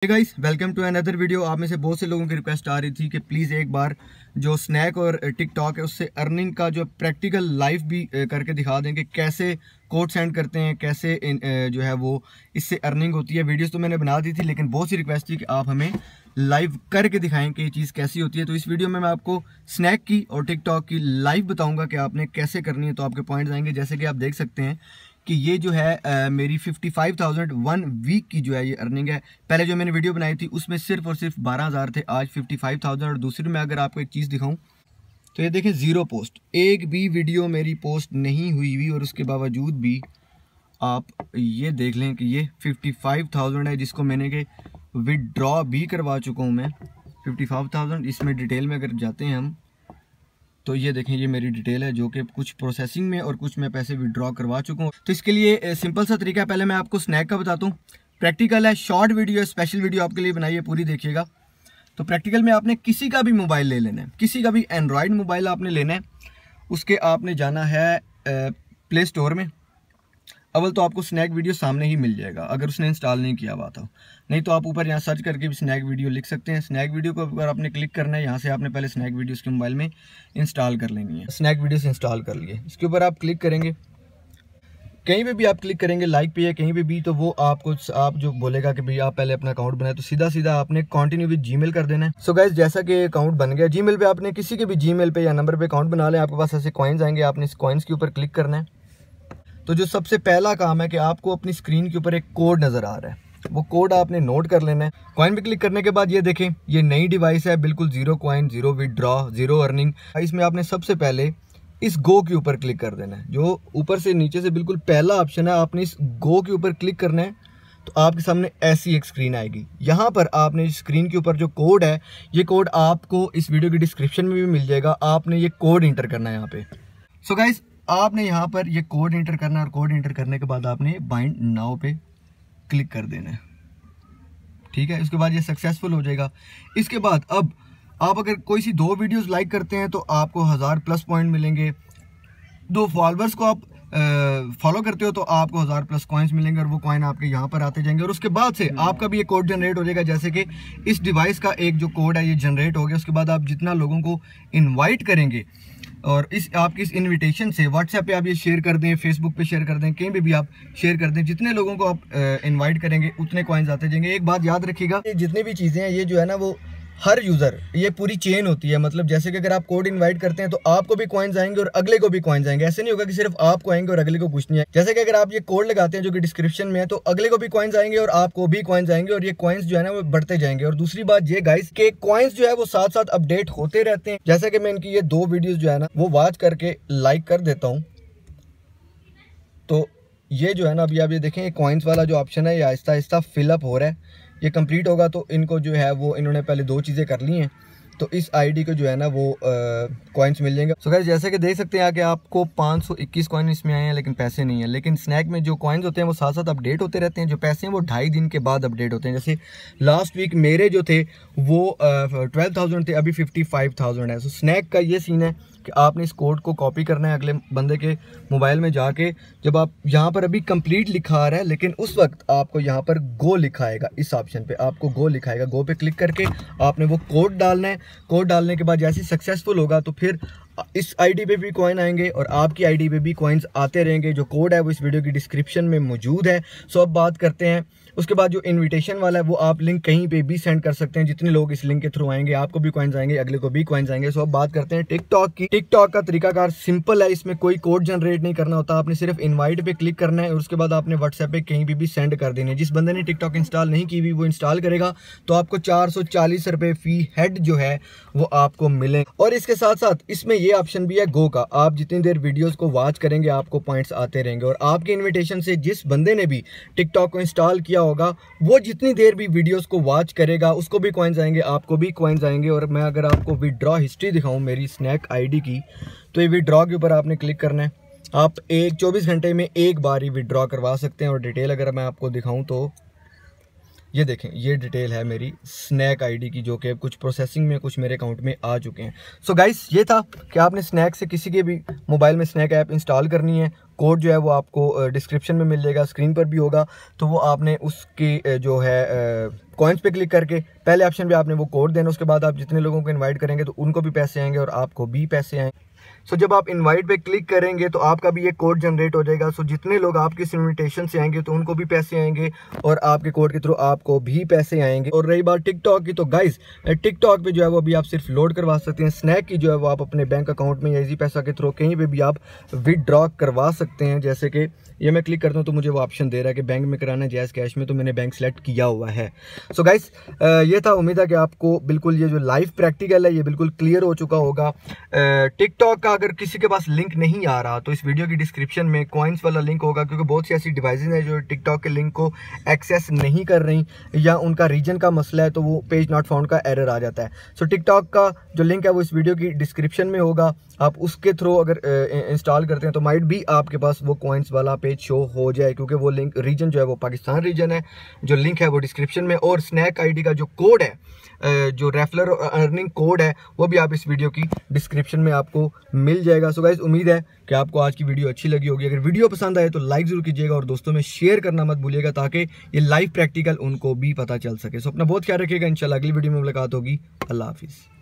Guys welcome to another video. आप में से बहुत से लोगों की रिक्वेस्ट आ रही थी कि प्लीज़ एक बार जो स्नैक और टिकटॉक है उससे अर्निंग का जो प्रैक्टिकल लाइव भी करके दिखा दें कि कैसे कोड सेंड करते हैं, कैसे जो है वो इससे अर्निंग होती है। वीडियोस तो मैंने बना दी थी, लेकिन बहुत सी रिक्वेस्ट थी कि आप हमें लाइव करके दिखाएं कि ये चीज़ कैसी होती है। तो इस वीडियो में मैं आपको स्नैक की और टिकटॉक की लाइव बताऊँगा कि आपने कैसे करनी है। तो आपके पॉइंट्स आएंगे, जैसे कि आप देख सकते हैं कि ये जो है मेरी 55,000 1 वीक की जो है ये अर्निंग है। पहले जो मैंने वीडियो बनाई थी उसमें सिर्फ और सिर्फ 12,000 थे, आज 55,000। और दूसरी में अगर आपको एक चीज़ दिखाऊं तो ये देखें, ज़ीरो पोस्ट, एक भी वीडियो मेरी पोस्ट नहीं हुई और उसके बावजूद भी आप ये देख लें कि ये 55,000 है, जिसको मैंने के विदड्रॉ भी करवा चुका हूँ मैं 55,000। इसमें डिटेल में अगर जाते हैं हम तो ये देखें, ये मेरी डिटेल है जो कि कुछ प्रोसेसिंग में और कुछ मैं पैसे विड्रॉ करवा चुका हूँ। तो इसके लिए सिंपल सा तरीका है, पहले मैं आपको स्नैक का बताता हूँ। प्रैक्टिकल है, शॉर्ट वीडियो है, स्पेशल वीडियो आपके लिए बनाई है, पूरी देखिएगा। तो प्रैक्टिकल में आपने किसी का भी मोबाइल ले लेना है, किसी का भी एंड्रॉयड मोबाइल आपने लेना है। उसके आपने जाना है प्ले स्टोर में। अव्वल तो आपको स्नैक वीडियो सामने ही मिल जाएगा अगर उसने इंस्टॉल नहीं किया हुआ था, नहीं तो आप ऊपर यहाँ सर्च करके भी स्नैक वीडियो लिख सकते हैं। स्नैक वीडियो को अगर आपने क्लिक करना है, यहाँ से आपने पहले स्नैक वीडियो उसके मोबाइल में इंस्टॉल कर लेनी है। स्नैक वीडियोस इंस्टॉल कर लिए, इसके ऊपर आप क्लिक करेंगे, कहीं पे भी आप क्लिक करेंगे, लाइक पे या कहीं पे भी, तो वो आपको आप जो बोलेगा कि भाई आप पहले अपना अकाउंट बनाए, तो सीधा सीधा आपने कंटिन्यू विद जीमेल कर देना है। सो गाइस, जैसा कि अकाउंट बन गया जीमेल पे, आपने किसी के भी जीमेल पे या नंबर पे अकाउंट बना लें। आपके पास ऐसे कॉइन्स आएंगे, आपने इस कॉइन्स के ऊपर क्लिक करना है। तो जो सबसे पहला काम है कि आपको अपनी स्क्रीन के ऊपर एक कोड नज़र आ रहा है, वो कोड आपने नोट कर लेना है। कॉइन पे क्लिक करने के बाद ये देखें, ये नई डिवाइस है, बिल्कुल zero coin, zero withdraw, zero earning. इसमें आपने सबसे पहले इस गो के ऊपर क्लिक कर देना है। जो ऊपर से नीचे से बिल्कुल पहला ऑप्शन है, आपने इस गो के ऊपर क्लिक करना है। तो आपके सामने ऐसी एक स्क्रीन आएगी। यहाँ पर आपने स्क्रीन के ऊपर जो कोड है, ये कोड आपको इस वीडियो की डिस्क्रिप्शन में भी मिल जाएगा। आपने ये कोड इंटर करना है यहाँ पे। सो गाइस, आपने यहाँ पर ये कोड इंटर करना है और कोड इंटर करने के बाद आपने बाइंड नाउ पे क्लिक कर देना है, ठीक है। उसके बाद ये सक्सेसफुल हो जाएगा। इसके बाद अब आप अगर कोई सी 2 वीडियोस लाइक करते हैं तो आपको 1000+ पॉइंट मिलेंगे। 2 फॉलोअर्स को आप फॉलो करते हो तो आपको 1000+ कॉइन्स मिलेंगे और वो कॉइन आपके यहाँ पर आते जाएंगे। और उसके बाद से आपका भी ये कोड जनरेट हो जाएगा। जैसे कि इस डिवाइस का एक जो कोड है ये जनरेट हो गया। उसके बाद आप जितना लोगों को इन्वाइट करेंगे और आपकी इस इनविटेशन से व्हाट्सएप पे आप ये शेयर कर दें, फेसबुक पे शेयर कर दें, कहीं पे भी आप शेयर कर दें, जितने लोगों को आप इनवाइट करेंगे उतने कॉइन्स आते जाएंगे। एक बात याद रखिएगा, जितनी भी चीज़ें हैं ये जो है ना, वो हर यूज़र, ये पूरी चेन होती है। मतलब जैसे कि अगर आप कोड इनवाइट करते हैं तो आपको भी कॉइन्स आएंगे और अगले को भी कॉइन्स आएंगे। ऐसे नहीं होगा कि सिर्फ आपको आएंगे और अगले को कुछ नहीं है। जैसे कि अगर आप ये कोड लगाते हैं जो कि डिस्क्रिप्शन में है, तो अगले को भी कॉइन्स आएंगे और आपको भी कॉइन्स आएंगे और ये कॉइन्स जो है ना वो बढ़ते जाएंगे। और दूसरी बात ये गाइस के कॉइन्स जो है वो साथ साथ अपडेट होते रहते हैं। जैसे कि मैं इनकी ये 2 वीडियोज जो है ना वो वॉच करके लाइक कर देता हूँ, तो ये जो है ना, अभी आप ये देखें, ये कॉइन्स वाला जो ऑप्शन है ये आहिस्ता आहिस्ता फिलअप हो रहा है। ये कंप्लीट होगा तो इनको जो है वो इन्होंने पहले 2 चीज़ें कर ली हैं, तो इस आईडी को जो है ना वो कॉइन्स मिल जाएंगे। सो गाइस, जैसे कि देख सकते हैं कि आपको 521 कॉइन इसमें आए हैं, लेकिन पैसे नहीं है। लेकिन स्नैक में जो कॉइन्स होते हैं वो साथ साथ अपडेट होते रहते हैं। जो पैसे हैं वो 2.5 दिन के बाद अपडेट होते हैं। जैसे लास्ट वीक मेरे जो थे वो 12,000 थे, अभी 55,000 है। सो स्नैक का ये सीन है कि आपने इस कोड को कॉपी करना है अगले बंदे के मोबाइल में जाके। जब आप यहाँ पर अभी कंप्लीट लिखा आ रहा है, लेकिन उस वक्त आपको यहाँ पर गो लिखा आएगा, इस ऑप्शन पे आपको गो लिखा आएगा। गो पे क्लिक करके आपने वो कोड डालना है। कोड डालने के बाद जैसे ही सक्सेसफुल होगा तो फिर इस आईडी पे भी कॉइन आएंगे और आपकी आईडी पे भी कॉइन्स आते रहेंगे। जो कोड है वो इस वीडियो की डिस्क्रिप्शन में मौजूद है। सो अब बात करते हैं उसके बाद जो इनविटेशन वाला है, वो आप लिंक कहीं पे भी सेंड कर सकते हैं। जितने लोग इस लिंक के थ्रू आएंगे आपको भी कॉइन्स आएंगे, अगले को भी कॉइन्स आएंगे। सो अब बात करते हैं टिकटॉक की। टिकटॉक का तरीकाकार सिंपल है, इसमें कोई कोड जनरेट नहीं करना होता। आपने सिर्फ इनवाइट पे क्लिक करना है और उसके बाद आपने व्हाट्सएप पे कहीं भी सेंड कर देनी है। जिस बंदे ने टिकटॉक इंस्टॉल नहीं की हुई वो इंस्टॉल करेगा तो आपको 440 रुपये फी हेड जो है वो आपको मिले। और इसके साथ साथ इसमें ये ऑप्शन भी है गो का। आप जितनी देर वीडियोस को वॉच करेंगे आपको पॉइंट्स आते रहेंगे। और आपके इन्विटेशन से जिस बंदे ने भी टिकटॉक को इंस्टॉल किया होगा वो जितनी देर भी वीडियोस को वॉच करेगा उसको भी कॉइन्स आएंगे, आपको भी कॉइन्स आएंगे। और मैं अगर आपको विदड्रॉ हिस्ट्री दिखाऊं मेरी स्नैक आईडी की, तो ये विदड्रॉ के ऊपर आपने क्लिक करना है। आप 24 घंटे में एक बार ही विदड्रॉ करवा सकते हैं। और डिटेल अगर मैं आपको दिखाऊं तो ये देखें, ये डिटेल है मेरी स्नैक आईडी की, जो कि कुछ प्रोसेसिंग में, कुछ मेरे अकाउंट में आ चुके हैं। सो गाइस, ये था कि आपने स्नैक से किसी के भी मोबाइल में स्नैक ऐप इंस्टॉल करनी है। कोड जो है वो आपको डिस्क्रिप्शन में मिल जाएगा, स्क्रीन पर भी होगा। तो वो आपने उसकी जो है कॉइन्स पे क्लिक करके पहले ऑप्शन पे आपने वो कोड देना। उसके बाद आप जितने लोगों को इनवाइट करेंगे तो उनको भी पैसे आएंगे और आपको भी पैसे आएंगे। सो जब आप इनवाइट पे क्लिक करेंगे तो आपका भी ये कोड जनरेट हो जाएगा। सो जितने लोग आपकी इस इन्विटेशन से आएंगे तो उनको भी पैसे आएंगे और आपके कोड के थ्रू आपको भी पैसे आएंगे। और रही बात टिकटॉक की, तो गाइस टिकटॉक पे जो है वो अभी आप सिर्फ लोड करवा सकते हैं। स्नैक की जो है वो आप अपने बैंक अकाउंट में या इजी पैसा के थ्रू कहीं पे भी आप विदड्रॉ करवा सकते हैं। जैसे कि ये मैं क्लिक करता हूँ तो मुझे वो ऑप्शन दे रहा है कि बैंक में कराना है, जैज़ कैश में, तो मैंने बैंक सेलेक्ट किया हुआ है। सो गाइस, ये था। उम्मीद है कि आपको बिल्कुल ये जो लाइव प्रैक्टिकल है ये बिल्कुल क्लियर हो चुका होगा। टिकटॉक का अगर किसी के पास लिंक नहीं आ रहा तो इस वीडियो की डिस्क्रिप्शन में कॉइन्स वाला लिंक होगा, क्योंकि बहुत सी ऐसी डिवाइसेस हैं जो टिकटॉक के लिंक को एक्सेस नहीं कर रही, या उनका रीजन का मसला है तो वो पेज नॉट फाउंड का एरर आ जाता है। सो टिकटॉक का जो लिंक है वो इस वीडियो की डिस्क्रिप्शन में होगा। आप उसके थ्रू अगर इंस्टॉल करते हैं तो माइट भी आपके पास वो कॉइन्स वाला पेज शो हो जाए, क्योंकि वो लिंक रीजन जो है वो पाकिस्तान रीजन है। जो लिंक है वो डिस्क्रिप्शन में, और स्नैक आईडी का जो कोड है, जो रेफरल अर्निंग कोड है, वो भी आप इस वीडियो की डिस्क्रिप्शन में आपको मिल जाएगा। सो गाइस, उम्मीद है कि आपको आज की वीडियो अच्छी लगी होगी। अगर वीडियो पसंद आए तो लाइक जरूर कीजिएगा और दोस्तों में शेयर करना मत भूलिएगा, ताकि ये लाइव प्रैक्टिकल उनको भी पता चल सके। सो अपना बहुत ख्याल रखिएगा। इंशाल्लाह अगली वीडियो में मुलाकात होगी। अल्लाह हाफिज़।